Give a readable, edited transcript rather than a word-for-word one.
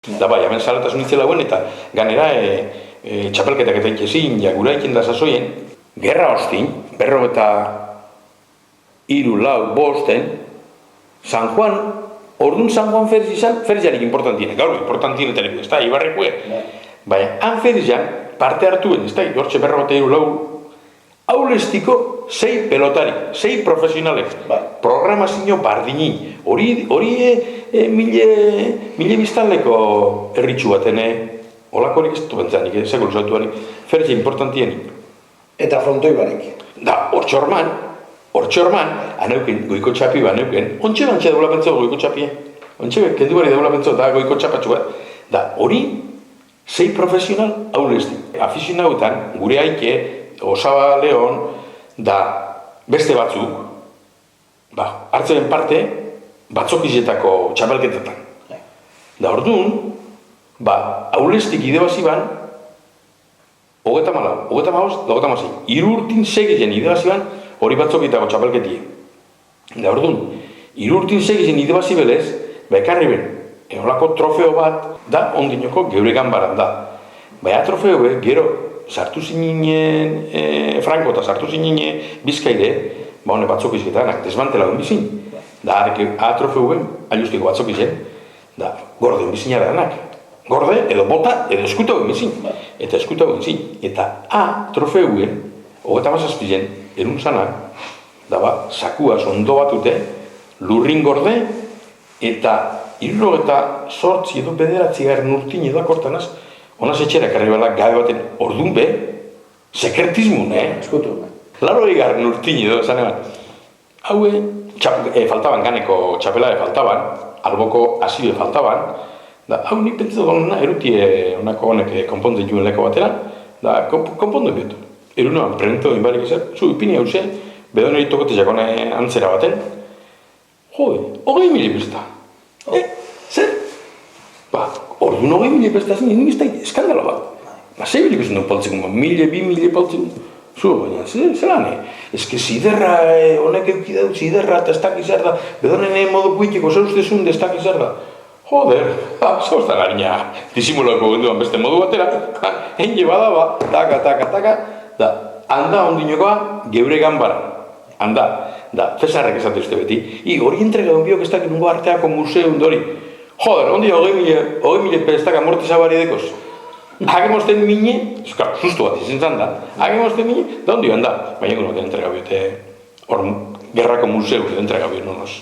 Da bai, hemen salatasun itzela guen eta ganera txapelketak eta itxezin, gura ikin da sasoien, gerra hostin, 53-4-5, San Juan, orduan San Juan Feriz izan, Ferizarik importantien, gaur importantien eta ez da, Ibarrekue. Baina, han Ferizan parte hartuen, ez da, dortxe 53-4, aulestiko 6 pelotari, 6 profesionalek, programazio bardini, hori mile biztanleko erritxu baten, holakorik ez du bentzanik, seguru zautuanik, Ferizia importantienik. Eta frontoi barik. Da, hortxorman, aneuken, goiko txapi ba aneuken, ontxe bantxe daula bentzo goiko txapi, ontxe kendu bari daula bentzo da goiko txapatxu bat, da, hori 6 profesional aulesti. Afizionautan, gure aike, Osaba Leon, da beste batzuk, hartzen parte, batzokizetako txapelketetan. Da orduan, aulestik idebazi ban, 34, 3 urtin segizen idebazi ban, hori batzokitako txapelketie. Da orduan, 3 urtin segizen idebazi belez, ekarri ben, enolako trofeo bat, da ondinoko geure ganbaran da. Baina trofeo gero, sartu zininen Franko eta sartu zininen Bizkaide, hone batzokizketanak desmantelagun bizin. Da, A trofeuen, aliustiko batzokizien, da, gorde bizina danak. Gorde, edo bota, edo eskutauen bizin. Eta eskutauen bizin. Eta A trofeuen, 37 erun zanak, da sakua ondo batute, lurrin gorde, eta 78 edo 9 urtin edo akortanaz, honaz etxerak arribala gabe baten ordun be, sekretismun, Eskutu. Laro egarren urtin edo, zane bat. Haue, faltaban, ganeko txapelare faltaban, alboko azide faltaban, da, hau nik pentsatu donena, erutie honako honek konpontzen juen leko batera, da, konpondu bietu. Erunoan, pregunto inbarik izan, zu ipini hau zen, bedoneri tokote jakone antzera baten, jode, 20.000 pesta. Zer? Orduan 20.000 pesta zen, nik ez da eskandalo bat. Zeibilik esan duen paltzikun, 1.000, 2.000 paltzikun. Zu, baina, zelan, eske ziderra, honek eukidau, ziderra, eta ez dakiz da, bedonen modu kuitiko, zer ustezun, ez dakiz da. Joder, zauz da garina, disimulako genduan beste modu batera, enge bada, taka, da, handa ondinokoa geure ganbaran, handa, da, Cesarrek esate uste beti, hori entrega onbiok ez dakit nungo arteako museu hori, joder, ondi 20.000 pestak amortizabari dekoz, hagemosten mine, sustu bat izan zan da, hagemosten mine, da ondi handa, baina gunoten entrega biote, hor, gerrako museu entrega biote nonoz.